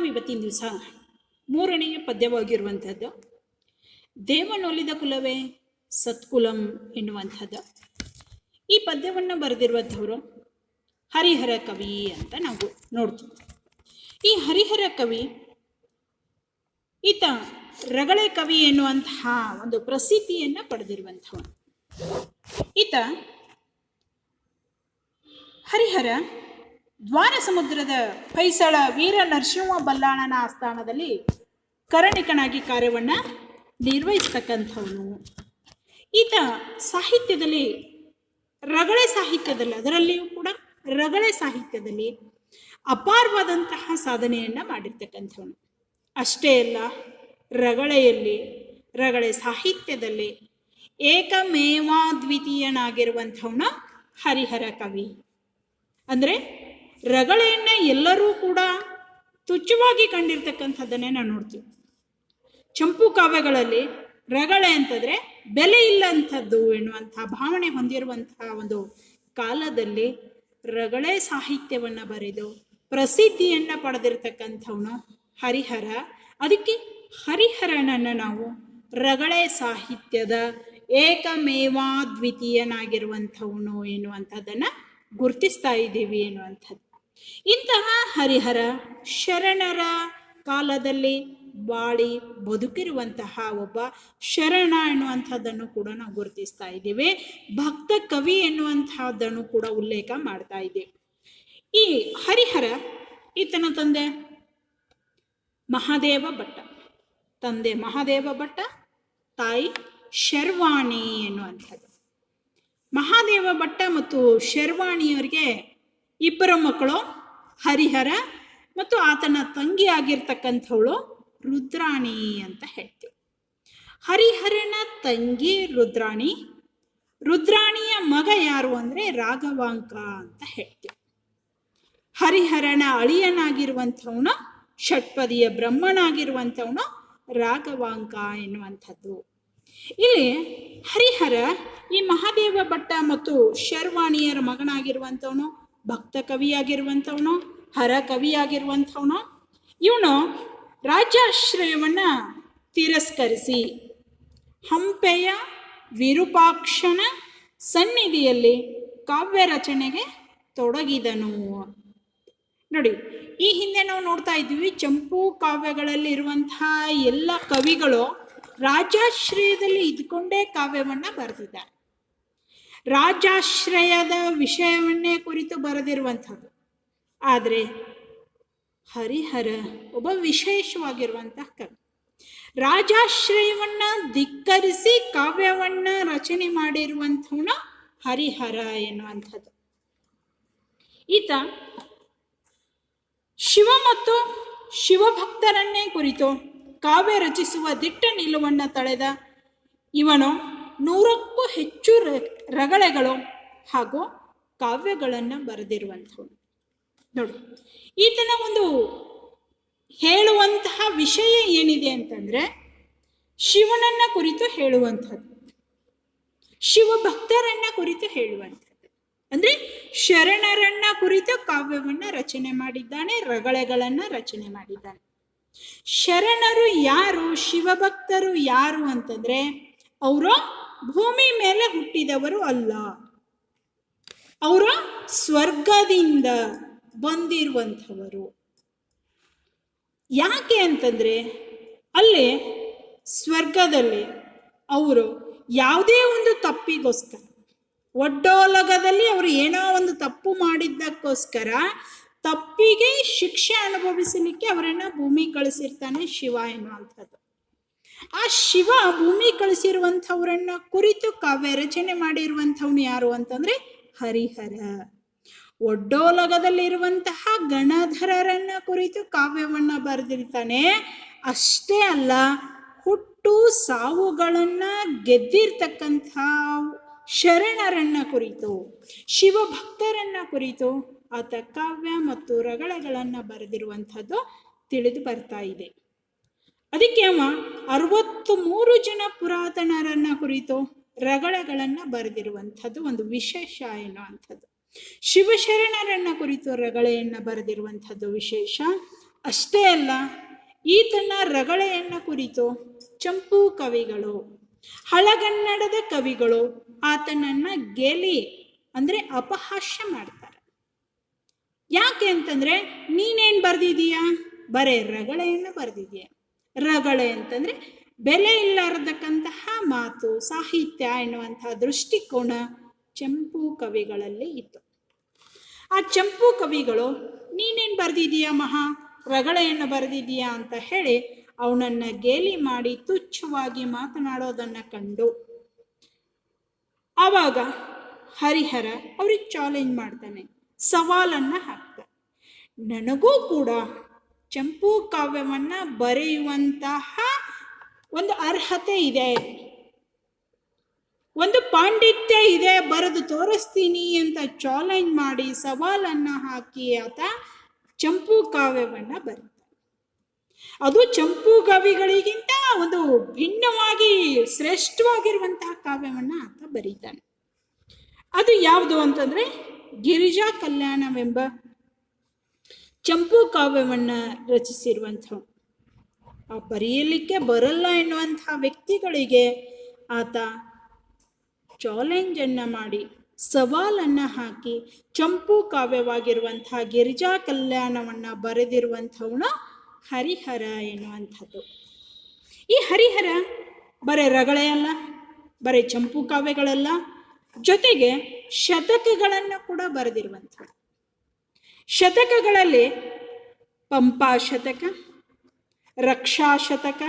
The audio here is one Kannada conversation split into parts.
ನಾವು ಇವತ್ತಿನ ದಿವಸ ಮೂರನೆಯ ಪದ್ಯವಾಗಿರುವಂಥದ್ದು ದೇವನೊಲಿದ ಕುಲವೇ ಸತ್ಕುಲಂ ಎನ್ನುವಂಥದ್ದು. ಈ ಪದ್ಯವನ್ನು ಬರೆದಿರುವಂಥವರು ಹರಿಹರ ಕವಿ ಅಂತ ನಾವು ನೋಡ್ತೀವಿ. ಈ ಹರಿಹರ ಕವಿ ಈತ ರಗಳೆ ಕವಿ ಎನ್ನುವಂತಹ ಒಂದು ಪ್ರಸಿದ್ಧಿಯನ್ನು ಪಡೆದಿರುವಂಥವನು. ಈತ ಹರಿಹರ ದ್ವಾರ ಸಮುದ್ರದ ಹೊಯ್ಸಳ ವೀರ ನರಸಿಂಹ ಬಲ್ಲಾಳನ ಆಸ್ಥಾನದಲ್ಲಿ ಕರಣಿಕನಾಗಿ ಕಾರ್ಯವನ್ನು ನಿರ್ವಹಿಸ್ತಕ್ಕಂಥವನು. ಈತ ಸಾಹಿತ್ಯದಲ್ಲಿ ರಗಳೆ ಸಾಹಿತ್ಯದಲ್ಲಿ ಅದರಲ್ಲಿಯೂ ಕೂಡ ರಗಳೆ ಸಾಹಿತ್ಯದಲ್ಲಿ ಅಪಾರವಾದಂತಹ ಸಾಧನೆಯನ್ನು ಮಾಡಿರ್ತಕ್ಕಂಥವನು. ಅಷ್ಟೇ ಅಲ್ಲ, ರಗಳೆ ಸಾಹಿತ್ಯದಲ್ಲಿ ಏಕಮೇವಾದ್ವಿತೀಯನಾಗಿರುವಂಥವನು ಹರಿಹರ ಕವಿ. ಅಂದರೆ ರಗಳೆಯನ್ನು ಎಲ್ಲರೂ ಕೂಡ ತುಚ್ಛವಾಗಿ ಕಂಡಿರ್ತಕ್ಕಂಥದ್ದನ್ನೇ ನಾವು ನೋಡ್ತೀವಿ. ಚಂಪು ಕಾವ್ಯಗಳಲ್ಲಿ ರಗಳೆ ಅಂತಂದರೆ ಬೆಲೆ ಇಲ್ಲ ಅಂಥದ್ದು ಎನ್ನುವಂಥ ಭಾವನೆ ಹೊಂದಿರುವಂತಹ ಒಂದು ಕಾಲದಲ್ಲಿ ರಗಳೆ ಸಾಹಿತ್ಯವನ್ನು ಬರೆದು ಪ್ರಸಿದ್ಧಿಯನ್ನು ಪಡೆದಿರ್ತಕ್ಕಂಥವನು ಹರಿಹರ. ಅದಕ್ಕೆ ಹರಿಹರನನ್ನು ನಾವು ರಗಳೆ ಸಾಹಿತ್ಯದ ಏಕಮೇವಾದ್ವಿತೀಯನಾಗಿರುವಂಥವನು ಎನ್ನುವಂಥದ್ದನ್ನು ಗುರುತಿಸ್ತಾ ಇದ್ದೀವಿ ಎನ್ನುವಂಥದ್ದು. ಇಂತಹ ಹರಿಹರ ಶರಣರ ಕಾಲದಲ್ಲಿ ಬಾಳಿ ಬದುಕಿರುವಂತಹ ಒಬ್ಬ ಶರಣ ಎನ್ನುವಂಥದ್ದನ್ನು ಕೂಡ ನಾವು ಗುರುತಿಸ್ತಾ ಇದ್ದೀವಿ. ಭಕ್ತ ಕವಿ ಎನ್ನುವಂಥದ್ದನ್ನು ಕೂಡ ಉಲ್ಲೇಖ ಮಾಡ್ತಾ ಇದ್ದೀವಿ. ಈ ಹರಿಹರ ಈತನ ತಂದೆ ಮಹಾದೇವ ಭಟ್ಟ, ತಾಯಿ ಶರ್ವಾಣಿ ಎನ್ನುವಂಥದ್ದು. ಮಹಾದೇವ ಭಟ್ಟ ಮತ್ತು ಶರ್ವಾಣಿಯವರಿಗೆ ಇಬ್ಬರು ಮಕ್ಕಳು, ಹರಿಹರ ಮತ್ತು ಆತನ ತಂಗಿ ಆಗಿರ್ತಕ್ಕಂಥವಳು ರುದ್ರಾಣಿ ಅಂತ ಹೇಳ್ತೀವಿ. ಹರಿಹರನ ತಂಗಿ ರುದ್ರಾಣಿಯ ಮಗ ಯಾರು ಅಂದರೆ ರಾಘವಾಂಕ ಅಂತ ಹೇಳ್ತೀವಿ. ಹರಿಹರನ ಅಳಿಯನಾಗಿರುವಂಥವನು ಷಟ್ಪದಿಯ ಬ್ರಹ್ಮನಾಗಿರುವಂಥವನು ರಾಘವಾಂಕ ಎನ್ನುವಂಥದ್ದು. ಇಲ್ಲಿ ಹರಿಹರ ಈ ಮಹಾದೇವ ಭಟ್ಟ ಮತ್ತು ಶರ್ವಾಣಿಯರ ಮಗನಾಗಿರುವಂಥವನು, ಭಕ್ತ ಕವಿಯಾಗಿರುವಂಥವನು, ಹರ ಕವಿಯಾಗಿರುವಂಥವನು. ಇವನು ರಾಜ್ಯಾಶ್ರಯವನ್ನು ತಿರಸ್ಕರಿಸಿ ಹಂಪೆಯ ವಿರೂಪಾಕ್ಷನ ಸನ್ನಿಧಿಯಲ್ಲಿ ಕಾವ್ಯ ರಚನೆಗೆ ತೊಡಗಿದನು. ನೋಡಿ, ಈ ಹಿಂದೆ ನಾವು ನೋಡ್ತಾ ಇದ್ದೀವಿ, ಚಂಪು ಕಾವ್ಯಗಳಲ್ಲಿ ಇರುವಂತಹ ಎಲ್ಲ ಕವಿಗಳು ರಾಜಾಶ್ರಯದಲ್ಲಿ ಇದ್ಕೊಂಡೇ ಕಾವ್ಯವನ್ನು ಬರೆದಿದ್ದಾರೆ. ರಾಜಾಶ್ರಯದ ವಿಷಯವನ್ನೇ ಕುರಿತು ಬರೆದಿರುವಂಥದ್ದು. ಆದರೆ ಹರಿಹರ ಒಬ್ಬ ವಿಶೇಷವಾಗಿರುವಂತಹ ಕವಿ. ರಾಜಾಶ್ರಯವನ್ನು ಧಿಕ್ಕರಿಸಿ ಕಾವ್ಯವನ್ನು ರಚನೆ ಮಾಡಿರುವಂಥವನು ಹರಿಹರ ಎನ್ನುವಂಥದ್ದು. ಈತ ಶಿವ ಮತ್ತು ಶಿವಭಕ್ತರನ್ನೇ ಕುರಿತು ಕಾವ್ಯ ರಚಿಸುವ ದಿಟ್ಟ ನಿಲುವನ್ನು ತಳೆದ ಇವನು 100ಕ್ಕೂ ಹೆಚ್ಚು ರಗಳೆಗಳು ಹಾಗೂ ಕಾವ್ಯಗಳನ್ನು ಬರೆದಿರುವಂಥವನು. ನೋಡಿ, ಈತನ ಒಂದು ಹೇಳುವಂತಹ ವಿಷಯ ಏನಿದೆ ಅಂತಂದರೆ ಶಿವನನ್ನ ಕುರಿತು ಹೇಳುವಂಥದ್ದು, ಶಿವಭಕ್ತರನ್ನ ಕುರಿತು ಹೇಳುವಂಥದ್ದು. ಅಂದರೆ ಶರಣರನ್ನ ಕುರಿತು ಕಾವ್ಯವನ್ನು ರಚನೆ ಮಾಡಿದ್ದಾನೆ, ರಗಳೆಗಳನ್ನು ರಚನೆ ಮಾಡಿದ್ದಾನೆ. ಶರಣರು ಯಾರು, ಶಿವಭಕ್ತರು ಯಾರು ಅಂತಂದರೆ ಅವರು ಭೂಮಿ ಮೇಲೆ ಹುಟ್ಟಿದವರು ಅಲ್ಲ, ಅವರು ಸ್ವರ್ಗದಿಂದ ಬಂದಿರುವಂಥವರು. ಯಾಕೆ ಅಂತಂದರೆ ಅಲ್ಲಿ ಸ್ವರ್ಗದಲ್ಲಿ ಅವರು ಯಾವುದೇ ಒಂದು ತಪ್ಪಿಗೋಸ್ಕರ, ಒಡ್ಡೋಲಗದಲ್ಲಿ ಅವರು ಏನೋ ಒಂದು ತಪ್ಪು ಮಾಡಿದ್ದಕ್ಕೋಸ್ಕರ ತಪ್ಪಿಗೆ ಶಿಕ್ಷೆ ಅನುಭವಿಸಲಿಕ್ಕೆ ಅವರನ್ನು ಭೂಮಿ ಕಳಿಸಿರ್ತಾನೆ ಶಿವ ಎನ್ನುವಂಥದ್ದು. ಆ ಶಿವ ಭೂಮಿ ಕಳಿಸಿರುವಂಥವ್ರನ್ನ ಕುರಿತು ಕಾವ್ಯ ರಚನೆ ಮಾಡಿರುವಂಥವ್ನು ಯಾರು ಅಂತಂದರೆ ಹರಿಹರ. ಒಡ್ಡೋಲಗದಲ್ಲಿರುವಂತಹ ಗಣಧರರನ್ನ ಕುರಿತು ಕಾವ್ಯವನ್ನು ಬರೆದಿರ್ತಾನೆ. ಅಷ್ಟೇ ಅಲ್ಲ, ಹುಟ್ಟು ಸಾವುಗಳನ್ನು ಗೆದ್ದಿರ್ತಕ್ಕಂಥ ಶರಣರನ್ನ ಕುರಿತು, ಶಿವಭಕ್ತರನ್ನ ಕುರಿತು ಆತ ಕಾವ್ಯ ಮತ್ತು ರಗಳೆಗಳನ್ನು ಬರೆದಿರುವಂಥದ್ದು ತಿಳಿದು ಬರ್ತಾ ಇದೆ. ಅದಕ್ಕೆ ಅವ 63 ಜನ ಪುರಾತನರನ್ನ ಕುರಿತು ರಗಳೆಗಳನ್ನು ಬರೆದಿರುವಂಥದ್ದು ಒಂದು ವಿಶೇಷ ಎನ್ನುವಂಥದ್ದು. ಶಿವಶರಣರನ್ನ ಕುರಿತು ರಗಳೆಯನ್ನು ಬರೆದಿರುವಂಥದ್ದು ವಿಶೇಷ. ಅಷ್ಟೇ ಅಲ್ಲ, ಈತನ ರಗಳೆಯನ್ನು ಕುರಿತು ಚಂಪು ಕವಿಗಳು, ಹಳಗನ್ನಡದ ಕವಿಗಳು ಆತನನ್ನ ಗೇಲಿ ಅಂದ್ರೆ ಅಪಹಾಸ್ಯ ಮಾಡ್ತಾರೆ. ಯಾಕೆ ಅಂತಂದ್ರೆ, ನೀನೇನ್ ಬರ್ದಿದೀಯಾ? ಬರೇ ರಗಳೆಯನ್ನು ಬರ್ದಿದೀಯ. ರಗಳೆ ಅಂತಂದ್ರೆ ಬೆಲೆ ಇಲ್ಲಾರತಕ್ಕಂತಹ ಮಾತು, ಸಾಹಿತ್ಯ ಎನ್ನುವಂತಹ ದೃಷ್ಟಿಕೋನ ಚಂಪು ಕವಿಗಳಲ್ಲಿ ಇತ್ತು. ಆ ಚಂಪು ಕವಿಗಳು ನೀನೇನ್ ಬರ್ದಿದೀಯ ಮಹಾ, ರಗಳೆಯನ್ನು ಬರೆದಿದೀಯಾ ಅಂತ ಹೇಳಿ ಅವನನ್ನ ಗೇಲಿ ಮಾಡಿ ತುಚ್ಛವಾಗಿ ಮಾತನಾಡೋದನ್ನ ಕಂಡು ಆವಾಗ ಹರಿಹರ ಅವ್ರಿಗೆ ಚಾಲೆಂಜ್ ಮಾಡ್ತಾನೆ, ಸವಾಲನ್ನ ಹಾಕ್ತಾನೆ. ನನಗೂ ಕೂಡ ಚಂಪು ಕಾವ್ಯವನ್ನ ಬರೆಯುವಂತಹ ಒಂದು ಅರ್ಹತೆ ಇದೆ, ಒಂದು ಪಾಂಡಿತ್ಯ ಇದೆ, ಬರೆದು ತೋರಿಸ್ತೀನಿ ಅಂತ ಚಾಲೆಂಜ್ ಮಾಡಿ ಸವಾಲನ್ನ ಹಾಕಿ ಆತ ಚಂಪು ಕಾವ್ಯವನ್ನ ಬರೀತಾನೆ. ಅದು ಚಂಪು ಕವಿಗಳಿಗಿಂತ ಒಂದು ಭಿನ್ನವಾಗಿ ಶ್ರೇಷ್ಠವಾಗಿರುವಂತಹ ಕಾವ್ಯವನ್ನ ಆತ ಬರೀತಾನೆ. ಅದು ಯಾವುದು ಅಂತಂದ್ರೆ ಗಿರಿಜಾ ಕಲ್ಯಾಣವೆಂಬ ಚಂಪು ಕಾವ್ಯವನ್ನ ರಚಿಸಿರುವಂಥವು. ಆ ಬರೆಯಲಿಕ್ಕೆ ಬರಲ್ಲ ಎನ್ನುವಂತಹ ವ್ಯಕ್ತಿಗಳಿಗೆ ಆತ ಚಾಲೆಂಜ್ ಅನ್ನ ಮಾಡಿ ಸವಾಲನ್ನ ಹಾಕಿ ಚಂಪು ಕಾವ್ಯವಾಗಿರುವಂತಹ ಗಿರಿಜಾ ಕಲ್ಯಾಣವನ್ನ ಬರೆದಿರುವಂಥವನು ಹರಿಹರ ಎನ್ನುವಂಥದ್ದು. ಈ ಹರಿಹರ ಬರೀ ರಗಳೆ ಅಲ್ಲ, ಬರೀ ಚಂಪು ಕಾವ್ಯಗಳಲ್ಲ, ಜೊತೆಗೆ ಶತಕಗಳನ್ನು ಕೂಡ ಬರೆದಿರುವಂಥದ್ದು. ಶತಕಗಳಲ್ಲಿ ಪಂಪಾ ಶತಕ, ರಕ್ಷಾ ಶತಕ,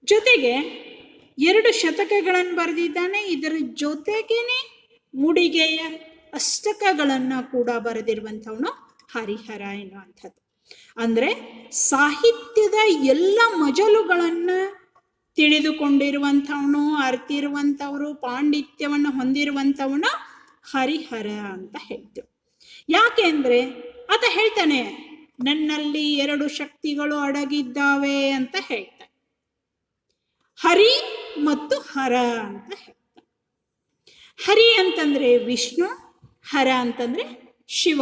ಜೊತೆಗೆ 2 ಶತಕಗಳನ್ನು ಬರೆದಿದ್ದಾನೆ. ಇದರ ಜೊತೆಗೇನೆ ಮುಡಿಗೆಯ ಅಷ್ಟಕಗಳನ್ನು ಕೂಡ ಬರೆದಿರುವಂಥವನು ಹರಿಹರ ಎನ್ನುವಂಥದ್ದು. ಅಂದ್ರೆ ಸಾಹಿತ್ಯದ ಎಲ್ಲ ಮಜಲುಗಳನ್ನು ತಿಳಿದುಕೊಂಡಿರುವಂಥವನು, ಅರ್ತಿರುವಂಥವರು, ಪಾಂಡಿತ್ಯವನ್ನು ಹೊಂದಿರುವಂಥವನು ಹರಿಹರ ಅಂತ ಹೇಳ್ತೀವಿ. ಯಾಕೆ ಅಂದ್ರೆ ಆತ ಹೇಳ್ತಾನೆ, ನನ್ನಲ್ಲಿ 2 ಶಕ್ತಿಗಳು ಅಡಗಿದ್ದಾವೆ ಅಂತ ಹೇಳ್ತಾನೆ. ಹರಿ ಮತ್ತು ಹರ ಅಂತ ಹೇಳ್ತಾನೆ. ಹರಿ ಅಂತಂದ್ರೆ ವಿಷ್ಣು, ಹರ ಅಂತಂದ್ರೆ ಶಿವ.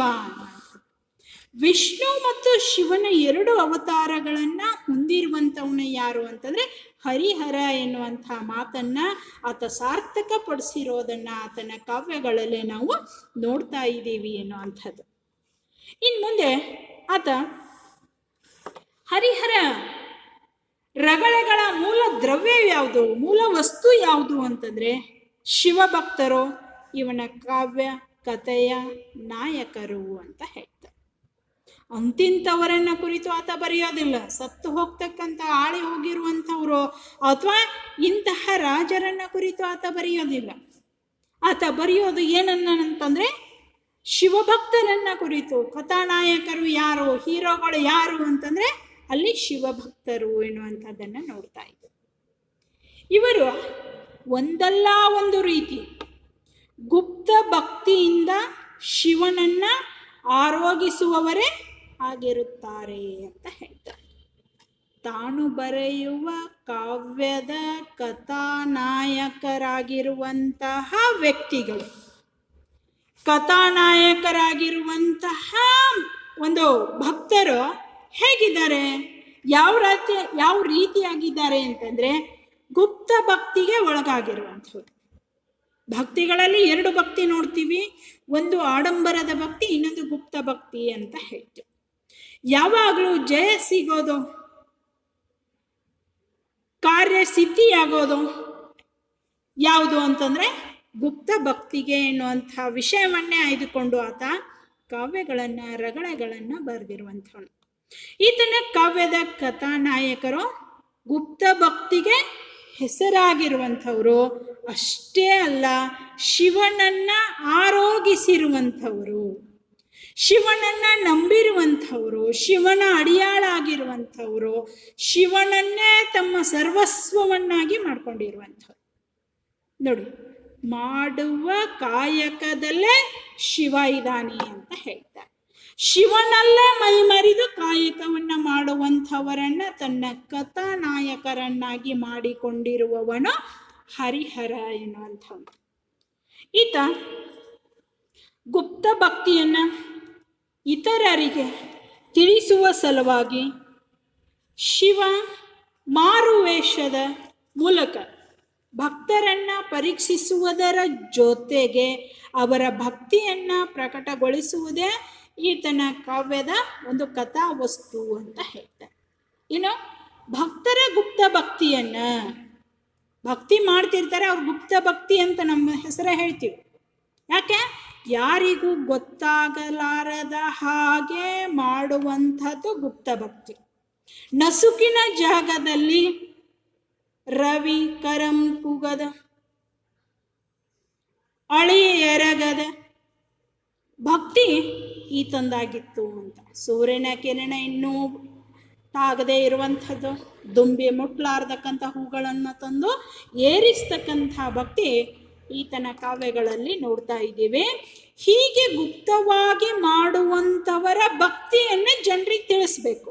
ವಿಷ್ಣು ಮತ್ತು ಶಿವನ 2 ಅವತಾರಗಳನ್ನ ಹೊಂದಿರುವಂಥವನ ಯಾರು ಅಂತಂದ್ರೆ ಹರಿಹರ ಎನ್ನುವಂಥ ಮಾತನ್ನ ಆತ ಸಾರ್ಥಕ ಪಡಿಸಿರೋದನ್ನ ಆತನ ಕಾವ್ಯಗಳಲ್ಲಿ ನಾವು ನೋಡ್ತಾ ಇದ್ದೀವಿ ಎನ್ನುವಂಥದ್ದು. ಇನ್ನು ಮುಂದೆ ಆತ ಹರಿಹರ ರಗಳೆಗಳ ಮೂಲ ದ್ರವ್ಯ ಯಾವುದು, ಮೂಲ ವಸ್ತು ಯಾವುದು ಅಂತಂದ್ರೆ ಶಿವಭಕ್ತರು ಇವನ ಕಾವ್ಯ ಕಥೆಯ ನಾಯಕರು ಅಂತ ಹೇಳ್ತಾರೆ. ಅಂತಿಂಥವರನ್ನ ಕುರಿತು ಆತ ಬರೆಯೋದಿಲ್ಲ. ಸತ್ತು ಹೋಗ್ತಕ್ಕಂಥ ಆಳಿ ಹೋಗಿರುವಂಥವ್ರು ಅಥವಾ ಇಂತಹ ರಾಜರನ್ನ ಕುರಿತು ಆತ ಬರೆಯೋದಿಲ್ಲ. ಆತ ಬರೆಯೋದು ಏನನ್ನಂತಂದ್ರೆ ಶಿವಭಕ್ತರನ್ನ ಕುರಿತು. ಕಥಾನಾಯಕರು ಯಾರು, ಹೀರೋಗಳು ಯಾರು ಅಂತಂದ್ರೆ ಅಲ್ಲಿ ಶಿವಭಕ್ತರು ಎನ್ನುವಂಥದ್ದನ್ನ ನೋಡ್ತಾ ಇದ್ದರು. ಇವರು ಒಂದಲ್ಲ ಒಂದು ರೀತಿ ಗುಪ್ತ ಭಕ್ತಿಯಿಂದ ಶಿವನನ್ನ ಆರೋಗಿಸುವವರೇ ಆಗಿರುತ್ತಾರೆ ಅಂತ ಹೇಳ್ತಾರೆ. ತಾನು ಬರೆಯುವ ಕಾವ್ಯದ ಕಥಾನಾಯಕರಾಗಿರುವಂತಹ ವ್ಯಕ್ತಿಗಳು, ಕಥಾನಾಯಕರಾಗಿರುವಂತಹ ಒಂದು ಭಕ್ತರು ಹೇಗಿದ್ದಾರೆ, ಯಾವ ರೀತಿಯಾಗಿದ್ದಾರೆ ಅಂತಂದ್ರೆ ಗುಪ್ತ ಭಕ್ತಿಗೆ ಒಳಗಾಗಿರುವಂಥದ್ದು. ಭಕ್ತಿಗಳಲ್ಲಿ 2 ಭಕ್ತಿ ನೋಡ್ತೀವಿ, ಒಂದು ಆಡಂಬರದ ಭಕ್ತಿ, ಇನ್ನೊಂದು ಗುಪ್ತ ಭಕ್ತಿ ಅಂತ ಹೇಳ್ತೀವಿ. ಯಾವಾಗಲೂ ಜಯ ಸಿಗೋದು, ಕಾರ್ಯ ಸಿದ್ಧಿಯಾಗೋದು ಯಾವುದು ಅಂತಂದ್ರೆ ಗುಪ್ತ ಭಕ್ತಿಗೆ ಎನ್ನುವಂಥ ವಿಷಯವನ್ನೇ ಆಯ್ದುಕೊಂಡು ಆತ ಕಾವ್ಯಗಳನ್ನ ರಗಳೆಗಳನ್ನ ಬರೆದಿರುವಂಥವನು. ಈತನ ಕಾವ್ಯದ ಕಥಾನಾಯಕರು ಗುಪ್ತ ಭಕ್ತಿಗೆ ಹೆಸರಾಗಿರುವಂಥವರು. ಅಷ್ಟೇ ಅಲ್ಲ, ಶಿವನನ್ನ ಆರೋಗಿಸಿರುವಂಥವರು, ಶಿವನನ್ನ ನಂಬಿರುವಂಥವರು, ಶಿವನ ಅಡಿಯಾಳಾಗಿರುವಂಥವರು, ಶಿವನನ್ನೇ ತಮ್ಮ ಸರ್ವಸ್ವವನ್ನಾಗಿ ಮಾಡ್ಕೊಂಡಿರುವಂಥವ್ರು. ನೋಡಿ, ಮಾಡುವ ಕಾಯಕದಲ್ಲೇ ಶಿವ ಇದ್ದಾನೆ ಅಂತ ಹೇಳ್ತಾರೆ. ಶಿವನಲ್ಲೇ ಮೈಮರಿದು ಕಾಯಕವನ್ನ ಮಾಡುವಂಥವರನ್ನ ತನ್ನ ಕಥಾನಾಯಕರನ್ನಾಗಿ ಮಾಡಿಕೊಂಡಿರುವವನು ಹರಿಹರ ಎನ್ನುವಂಥವನು. ಈತ ಗುಪ್ತ ಭಕ್ತಿಯನ್ನ ಇತರರಿಗೆ ತಿಳಿಸುವ ಸಲುವಾಗಿ ಶಿವ ಮಾರುವೇಷದ ಮೂಲಕ ಭಕ್ತರನ್ನು ಪರೀಕ್ಷಿಸುವುದರ ಜೊತೆಗೆ ಅವರ ಭಕ್ತಿಯನ್ನು ಪ್ರಕಟಗೊಳಿಸುವುದೇ ಈತನ ಕಾವ್ಯದ ಒಂದು ಕಥಾವಸ್ತು ಅಂತ ಹೇಳ್ತಾರೆ. ಇನ್ನು ಭಕ್ತರ ಗುಪ್ತ ಭಕ್ತಿಯನ್ನು ಭಕ್ತಿ ಮಾಡ್ತಿರ್ತಾರೆ, ಅವ್ರು ಗುಪ್ತ ಭಕ್ತಿ ಅಂತ ನಮ್ಮ ಹೆಸರೇ ಹೇಳ್ತೀವಿ. ಯಾಕೆ? ಯಾರಿಗೂ ಗೊತ್ತಾಗಲಾರದ ಹಾಗೆ ಮಾಡುವಂಥದ್ದು ಗುಪ್ತ ಭಕ್ತಿ. ನಸುಕಿನ ಜಾಗದಲ್ಲಿ ರವಿ ಕರಂ ಕುಗದ ಅಳಿ ಎರಗದ ಭಕ್ತಿ ಈತಂದಾಗಿತ್ತು ಅಂತ. ಸೂರ್ಯನ ಕಿರಣ ಇನ್ನೂ ತಾಗದೇ ಇರುವಂಥದ್ದು, ದುಂಬಿ ಮುಟ್ಲಾರ್ದಕ್ಕಂಥ ಹೂಗಳನ್ನು ತಂದು ಏರಿಸ್ತಕ್ಕಂಥ ಭಕ್ತಿ ಈತನ ಕಾವ್ಯಗಳಲ್ಲಿ ನೋಡ್ತಾ ಇದ್ದೀವಿ. ಹೀಗೆ ಗುಪ್ತವಾಗಿ ಮಾಡುವಂಥವರ ಭಕ್ತಿಯನ್ನು ಜನರಿಗೆ ತಿಳಿಸ್ಬೇಕು.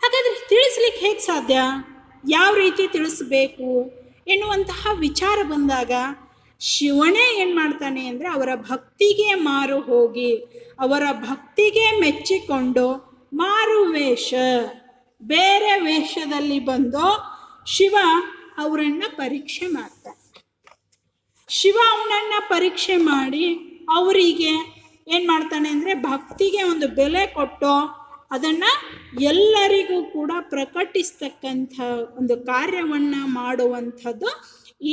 ಹಾಗಾದರೆ ತಿಳಿಸ್ಲಿಕ್ಕೆ ಹೇಗೆ ಸಾಧ್ಯ? ಯಾವ ರೀತಿ ತಿಳಿಸ್ಬೇಕು ಎನ್ನುವಂತಹ ವಿಚಾರ ಬಂದಾಗ ಶಿವನೇ ಏನು ಮಾಡ್ತಾನೆ ಅಂದರೆ ಅವರ ಭಕ್ತಿಗೆ ಮಾರು ಹೋಗಿ ಅವರ ಭಕ್ತಿಗೆ ಮೆಚ್ಚಿಕೊಂಡು ಮಾರು ವೇಷ, ಬೇರೆ ವೇಷದಲ್ಲಿ ಬಂದು ಶಿವ ಅವರನ್ನು ಪರೀಕ್ಷೆ ಮಾಡ್ತಾನೆ. ಶಿವ ಅವನನ್ನು ಪರೀಕ್ಷೆ ಮಾಡಿ ಅವರಿಗೆ ಏನು ಮಾಡ್ತಾನೆ ಅಂದರೆ ಭಕ್ತಿಗೆ ಒಂದು ಬೆಲೆ ಕೊಟ್ಟು ಅದನ್ನು ಎಲ್ಲರಿಗೂ ಕೂಡ ಪ್ರಕಟಿಸ್ತಕ್ಕಂಥ ಒಂದು ಕಾರ್ಯವನ್ನು ಮಾಡುವಂಥದ್ದು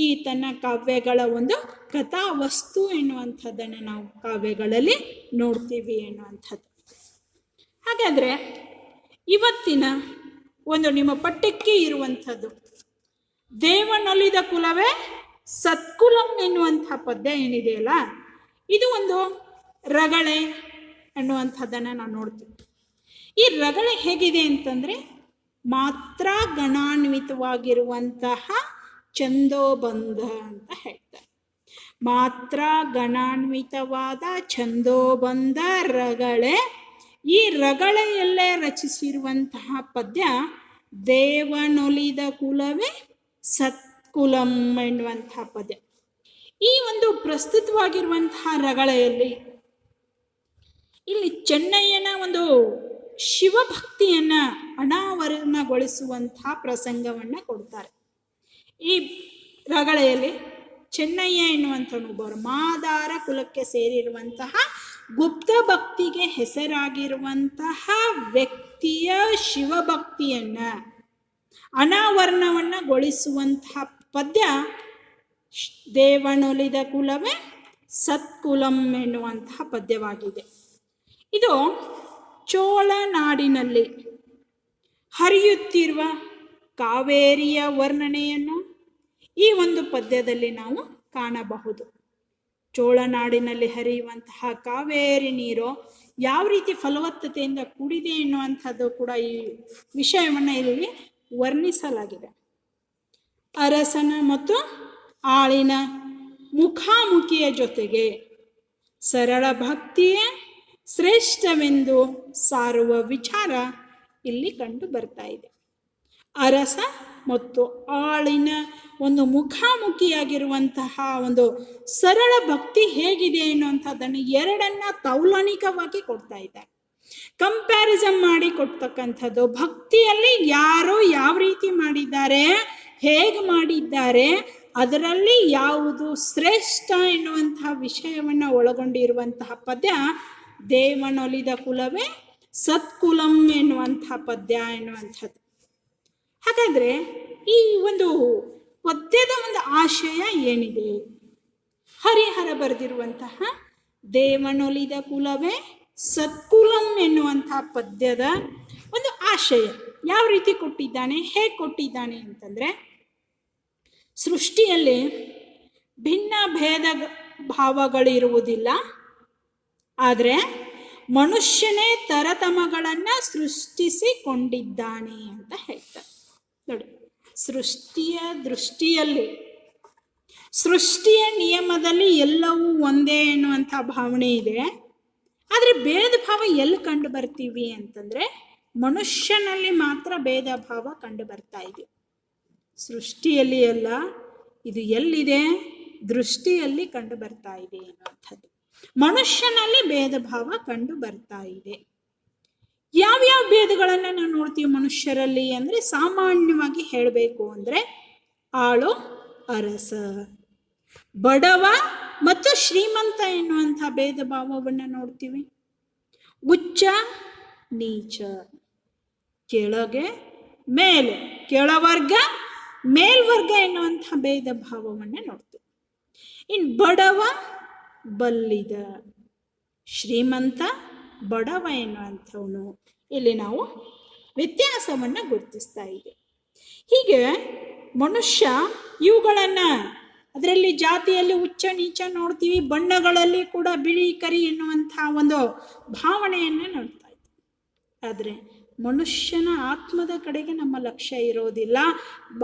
ಈತನ ಕಾವ್ಯಗಳ ಒಂದು ಕಥಾವಸ್ತು ಎನ್ನುವಂಥದ್ದನ್ನು ನಾವು ಕಾವ್ಯಗಳಲ್ಲಿ ನೋಡ್ತೀವಿ ಎನ್ನುವಂಥದ್ದು. ಹಾಗಾದರೆ ಇವತ್ತಿನ ಒಂದು ನಿಮ್ಮ ಪಠ್ಯಕ್ಕೆ ಇರುವಂಥದ್ದು ದೇವನೊಲಿದ ಕುಲವೇ ಸತ್ಕುಲಂ ಎನ್ನುವಂಥ ಪದ್ಯ ಏನಿದೆಯಲ್ಲ, ಇದು ಒಂದು ರಗಳೆ ಅನ್ನುವಂಥದ್ದನ್ನು ನಾವು ನೋಡ್ತೀವಿ. ಈ ರಗಳೆ ಹೇಗಿದೆ ಅಂತಂದರೆ ಮಾತ್ರ ಗಣಾನ್ವಿತವಾಗಿರುವಂತಹ ಛಂದೋಬಂಧ ಅಂತ ಹೇಳ್ತಾರೆ. ಮಾತ್ರ ಗಣಾನ್ವಿತವಾದ ಛಂದೋಬಂಧ ರಗಳೆ. ಈ ರಗಳೆಯಲ್ಲೇ ರಚಿಸಿರುವಂತಹ ಪದ್ಯ ದೇವನೊಲಿದ ಕುಲವೇ ಸತ್ಕುಲಂ ಎನ್ನುವಂತಹ ಪದ್ಯ. ಈ ಒಂದು ಪ್ರಸ್ತುತವಾಗಿರುವಂತಹ ರಗಳೆಯಲ್ಲಿ ಇಲ್ಲಿ ಚೆನ್ನಯ್ಯನ ಒಂದು ಶಿವಭಕ್ತಿಯನ್ನು ಅನಾವರಣಗೊಳಿಸುವಂತಹ ಪ್ರಸಂಗವನ್ನು ಕೊಡ್ತಾರೆ. ಈ ರಗಳೆಯಲ್ಲಿ ಚೆನ್ನಯ್ಯ ಎನ್ನುವಂಥವನೊಬ್ಬರು ಮಾದಾರ ಕುಲಕ್ಕೆ ಸೇರಿರುವಂತಹ ಗುಪ್ತ ಭಕ್ತಿಗೆ ಹೆಸರಾಗಿರುವಂತಹ ವ್ಯಕ್ತಿಯ ಶಿವಭಕ್ತಿಯನ್ನು ಅನಾವರಣಗೊಳಿಸುವಂತಹ ಪದ್ಯ ದೇವನೊಲಿದ ಕುಲವೇ ಸತ್ಕುಲಂ ಎನ್ನುವಂತಹ ಪದ್ಯವಾಗಿದೆ. ಇದು ಚೋಳ ನಾಡಿನಲ್ಲಿ ಹರಿಯುತ್ತಿರುವ ಕಾವೇರಿಯ ವರ್ಣನೆಯನ್ನು ಈ ಒಂದು ಪದ್ಯದಲ್ಲಿ ನಾವು ಕಾಣಬಹುದು. ಚೋಳನಾಡಿನಲ್ಲಿ ಹರಿಯುವಂತಹ ಕಾವೇರಿ ನೀರು ಯಾವ ರೀತಿ ಫಲವತ್ತತೆಯಿಂದ ಕೂಡಿದೆ ಎನ್ನುವಂಥದ್ದು ಕೂಡ ಈ ವಿಷಯವನ್ನು ಇಲ್ಲಿ ವರ್ಣಿಸಲಾಗಿದೆ. ಅರಸನ ಮತ್ತು ಆಳಿನ ಮುಖಾಮುಖಿಯ ಜೊತೆಗೆ ಸರಳ ಭಕ್ತಿಯೇ ಶ್ರೇಷ್ಠವೆಂದು ಸಾರುವ ವಿಚಾರ ಇಲ್ಲಿ ಕಂಡು ಬರ್ತಾ ಇದೆ. ಅರಸ ಮತ್ತು ಆಳಿನ ಒಂದು ಮುಖಾಮುಖಿಯಾಗಿರುವಂತಹ ಒಂದು ಸರಳ ಭಕ್ತಿ ಹೇಗಿದೆ ಅನ್ನುವಂಥದ್ದನ್ನು ಎರಡನ್ನ ತೌಲನಿಕವಾಗಿ ಕೊಡ್ತಾ ಇದ್ದಾರೆ. ಕಂಪ್ಯಾರಿಸನ್ ಮಾಡಿ ಕೊಡ್ತಕ್ಕಂಥದ್ದು. ಭಕ್ತಿಯಲ್ಲಿ ಯಾರು ಯಾವ ರೀತಿ ಮಾಡಿದ್ದಾರೆ, ಹೇಗೆ ಮಾಡಿದ್ದಾರೆ, ಅದರಲ್ಲಿ ಯಾವುದು ಶ್ರೇಷ್ಠ ಎನ್ನುವಂತಹ ವಿಷಯವನ್ನು ಒಳಗೊಂಡಿರುವಂತಹ ಪದ್ಯ ದೇವನೊಲಿದ ಕುಲವೇ ಸತ್ಕುಲಂ ಎನ್ನುವಂತಹ ಪದ್ಯ ಎನ್ನುವಂಥದ್ದು. ಹಾಗಾದರೆ ಈ ಒಂದು ಪದ್ಯದ ಒಂದು ಆಶಯ ಏನಿದೆ? ಹರಿಹರ ಬರೆದಿರುವಂತಹ ದೇವನೊಲಿದ ಕುಲವೇ ಸತ್ಕುಲಂ ಎನ್ನುವಂತಹ ಪದ್ಯದ ಒಂದು ಆಶಯ ಯಾವ ರೀತಿ ಕೊಟ್ಟಿದ್ದಾನೆ, ಹೇಗೆ ಕೊಟ್ಟಿದ್ದಾನೆ ಅಂತಂದರೆ, ಸೃಷ್ಟಿಯಲ್ಲಿ ಭಿನ್ನ ಭೇದ ಭಾವಗಳಿರುವುದಿಲ್ಲ, ಆದರೆ ಮನುಷ್ಯನೇ ತರತಮಗಳನ್ನು ಸೃಷ್ಟಿಸಿಕೊಂಡಿದ್ದಾನೆ ಅಂತ ಹೇಳ್ತಾರೆ. ನೋಡಿ, ಸೃಷ್ಟಿಯ ದೃಷ್ಟಿಯಲ್ಲಿ, ಸೃಷ್ಟಿಯ ನಿಯಮದಲ್ಲಿ ಎಲ್ಲವೂ ಒಂದೇ ಎನ್ನುವಂಥ ಭಾವನೆ ಇದೆ. ಆದರೆ ಭೇದ ಭಾವ ಎಲ್ಲಿ ಕಂಡು ಬರ್ತೀವಿ ಅಂತಂದರೆ ಮನುಷ್ಯನಲ್ಲಿ ಮಾತ್ರ ಭೇದ ಭಾವ ಕಂಡು ಬರ್ತಾ ಇದೆ. ಸೃಷ್ಟಿಯಲ್ಲಿ ಅಲ್ಲ, ಇದು ಎಲ್ಲಿದೆ? ದೃಷ್ಟಿಯಲ್ಲಿ ಕಂಡು ಬರ್ತಾ ಇದೆ ಎನ್ನುವಂಥದ್ದು. ಮನುಷ್ಯನಲ್ಲಿ ಭೇದ ಭಾವ ಕಂಡು ಬರ್ತಾ ಇದೆ. ಯಾವ್ಯಾವ ಭೇದಗಳನ್ನು ನಾವು ನೋಡ್ತೀವಿ ಮನುಷ್ಯರಲ್ಲಿ ಅಂದರೆ, ಸಾಮಾನ್ಯವಾಗಿ ಹೇಳಬೇಕು ಅಂದರೆ ಆಳು ಅರಸ, ಬಡವ ಮತ್ತು ಶ್ರೀಮಂತ ಎನ್ನುವಂಥ ಭೇದ ಭಾವವನ್ನು ನೋಡ್ತೀವಿ. ಉಚ್ಚ ನೀಚ, ಕೆಳಗೆ ಮೇಲೆ, ಕೆಳವರ್ಗ ಮೇಲ್ವರ್ಗ ಎನ್ನುವಂಥ ಭೇದ ಭಾವವನ್ನು ನೋಡ್ತೀವಿ. ಇನ್ನು ಬಡವ ಬಲ್ಲಿದ, ಶ್ರೀಮಂತ ಬಡವ ಎನ್ನುವಂಥವನು, ಇಲ್ಲಿ ನಾವು ವ್ಯತ್ಯಾಸವನ್ನು ಗುರುತಿಸ್ತಾ ಇದ್ದೇವೆ. ಹೀಗೆ ಮನುಷ್ಯ ಇವುಗಳನ್ನು, ಅದರಲ್ಲಿ ಜಾತಿಯಲ್ಲಿ ಉಚ್ಚ ನೀಚ ನೋಡ್ತೀವಿ, ಬಣ್ಣಗಳಲ್ಲಿ ಕೂಡ ಬಿಳಿ ಕರಿ ಎನ್ನುವಂಥ ಒಂದು ಭಾವನೆಯನ್ನು ನೋಡ್ತಾ ಇದ್ದೀವಿ. ಆದರೆ ಮನುಷ್ಯನ ಆತ್ಮದ ಕಡೆಗೆ ನಮ್ಮ ಲಕ್ಷ್ಯ ಇರೋದಿಲ್ಲ.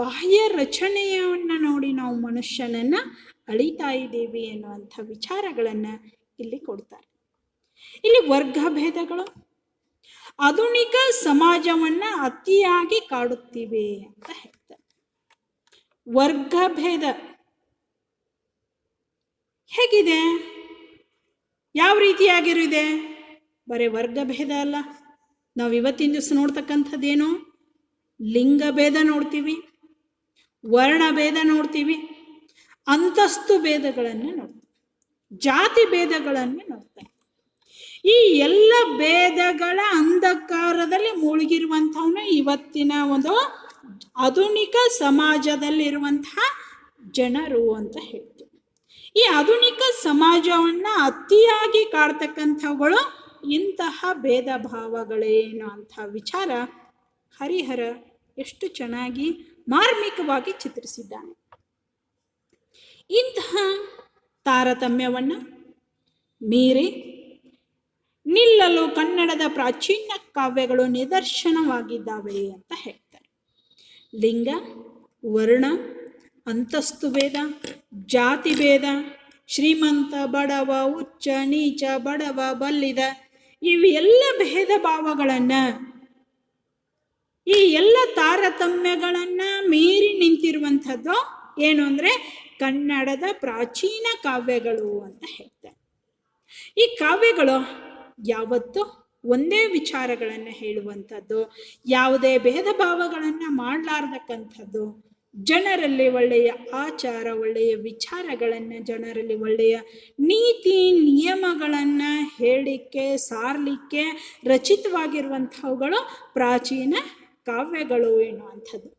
ಬಾಹ್ಯ ರಚನೆಯನ್ನು ನೋಡಿ ನಾವು ಮನುಷ್ಯನನ್ನು ಅಳಿತಾ ಇದ್ದೀವಿ ಎನ್ನುವಂಥ ವಿಚಾರಗಳನ್ನು ಇಲ್ಲಿ ಕೊಡ್ತಾರೆ. ಇಲ್ಲಿ ವರ್ಗ ಭೇದಗಳು ಆಧುನಿಕ ಸಮಾಜವನ್ನ ಅತಿಯಾಗಿ ಕಾಡುತ್ತಿವೆ ಅಂತ ಹೇಳ್ತಾರೆ. ವರ್ಗ ಭೇದ ಹೇಗಿದೆ, ಯಾವ ರೀತಿಯಾಗಿರಿದೆ? ಬರೀ ವರ್ಗ ಭೇದ ಅಲ್ಲ, ನಾವು ಇವತ್ತಿನ ದಿವಸ ನೋಡ್ತಕ್ಕಂಥದ್ದೇನು, ಲಿಂಗ ಭೇದ ನೋಡ್ತೀವಿ, ವರ್ಣ ಭೇದ ನೋಡ್ತೀವಿ, ಅಂತಸ್ತು ಭೇದಗಳನ್ನು ನೋಡ್ತೀವಿ, ಜಾತಿ ಭೇದಗಳನ್ನು ನೋಡ್ತೀವಿ. ಈ ಎಲ್ಲ ಭೇದಗಳ ಅಂಧಕಾರದಲ್ಲಿ ಮುಳುಗಿರುವಂಥವನ್ನ ಇವತ್ತಿನ ಒಂದು ಆಧುನಿಕ ಸಮಾಜದಲ್ಲಿರುವಂತಹ ಜನರು ಅಂತ ಹೇಳ್ತೀವಿ. ಈ ಆಧುನಿಕ ಸಮಾಜವನ್ನು ಅತಿಯಾಗಿ ಕಾಡ್ತಕ್ಕಂಥವುಗಳು ಇಂತಹ ಭೇದ ಭಾವಗಳೇನು ಅಂತ ವಿಚಾರ ಹರಿಹರ ಎಷ್ಟು ಚೆನ್ನಾಗಿ ಮಾರ್ಮಿಕವಾಗಿ ಚಿತ್ರಿಸಿದ್ದಾನೆ. ಇಂತಹ ತಾರತಮ್ಯವನ್ನು ಮೀರಿ ನಿಲ್ಲಲು ಕನ್ನಡದ ಪ್ರಾಚೀನ ಕಾವ್ಯಗಳು ನಿದರ್ಶನವಾಗಿದ್ದಾವೆ ಅಂತ ಹೇಳ್ತಾರೆ. ಲಿಂಗ, ವರ್ಣ, ಅಂತಸ್ತು ಭೇದ, ಜಾತಿ ಭೇದ, ಶ್ರೀಮಂತ ಬಡವ, ಉಚ್ಚ ನೀಚ, ಬಡವ ಬಲ್ಲಿದ, ಇವೆಲ್ಲ ಭೇದ ಭಾವಗಳನ್ನು, ಈ ಎಲ್ಲ ತಾರತಮ್ಯಗಳನ್ನು ಮೀರಿ ನಿಂತಿರುವಂಥದ್ದು ಏನು ಅಂದರೆ ಕನ್ನಡದ ಪ್ರಾಚೀನ ಕಾವ್ಯಗಳು ಅಂತ ಹೇಳ್ತಾರೆ. ಈ ಕಾವ್ಯಗಳು ಯಾವತ್ತೂ ಒಂದೇ ವಿಚಾರಗಳನ್ನು ಹೇಳುವಂಥದ್ದು, ಯಾವುದೇ ಭೇದ ಭಾವಗಳನ್ನು ಮಾಡಲಾರ್ದಕ್ಕಂಥದ್ದು, ಜನರಲ್ಲಿ ಒಳ್ಳೆಯ ಆಚಾರ, ಒಳ್ಳೆಯ ವಿಚಾರಗಳನ್ನು, ಜನರಲ್ಲಿ ಒಳ್ಳೆಯ ನೀತಿ ನಿಯಮಗಳನ್ನು ಹೇಳಲಿಕ್ಕೆ ಸಾರಲಿಕ್ಕೆ ರಚಿತವಾಗಿರುವಂಥವುಗಳು ಪ್ರಾಚೀನ ಕಾವ್ಯಗಳು ಎನ್ನುವಂಥದ್ದು.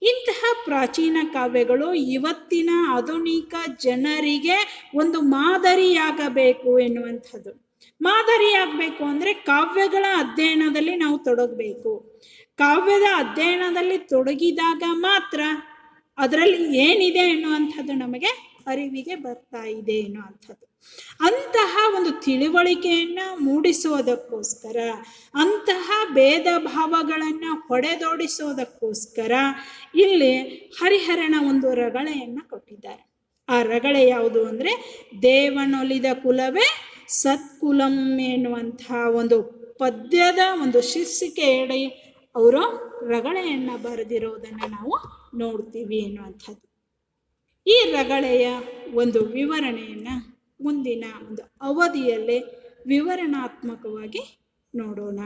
ಇಂತಹ ಪ್ರಾಚೀನ ಕಾವ್ಯಗಳು ಇವತ್ತಿನ ಆಧುನಿಕ ಜನರಿಗೆ ಒಂದು ಮಾದರಿಯಾಗಬೇಕು ಎನ್ನುವಂಥದ್ದು. ಮಾದರಿಯಾಗಬೇಕು ಅಂದರೆ ಕಾವ್ಯಗಳ ಅಧ್ಯಯನದಲ್ಲಿ ನಾವು ತೊಡಗಬೇಕು. ಕಾವ್ಯದ ಅಧ್ಯಯನದಲ್ಲಿ ತೊಡಗಿದಾಗ ಮಾತ್ರ ಅದರಲ್ಲಿ ಏನಿದೆ ಎನ್ನುವಂಥದ್ದು ನಮಗೆ ಅರಿವಿಗೆ ಬರ್ತಾ ಇದೆ ಎನ್ನುವಂಥದ್ದು. ಅಂತಹ ಒಂದು ತಿಳುವಳಿಕೆಯನ್ನು ಮೂಡಿಸೋದಕ್ಕೋಸ್ಕರ, ಅಂತಹ ಭೇದ ಭಾವಗಳನ್ನು ಹೊಡೆದೋಡಿಸೋದಕ್ಕೋಸ್ಕರ ಇಲ್ಲಿ ಹರಿಹರನ ಒಂದು ರಗಳೆಯನ್ನು ಕೊಟ್ಟಿದ್ದಾರೆ. ಆ ರಗಳೆ ಯಾವುದು ಅಂದರೆ ದೇವನೊಲಿದ ಕುಲವೇ ಸತ್ಕುಲಂ ಎನ್ನುವಂಥ ಒಂದು ಪದ್ಯದ ಒಂದು ಶೀರ್ಷಿಕೆಯಡಿ ಅವರು ರಗಳೆಯನ್ನು ಬರೆದಿರೋದನ್ನು ನಾವು ನೋಡ್ತೀವಿ ಎನ್ನುವಂಥದ್ದು. ಈ ರಗಳೆಯ ಒಂದು ವಿವರಣೆಯನ್ನು ಮುಂದಿನ ಒಂದು ಅವಧಿಯಲ್ಲೇ ವಿವರಣಾತ್ಮಕವಾಗಿ ನೋಡೋಣ.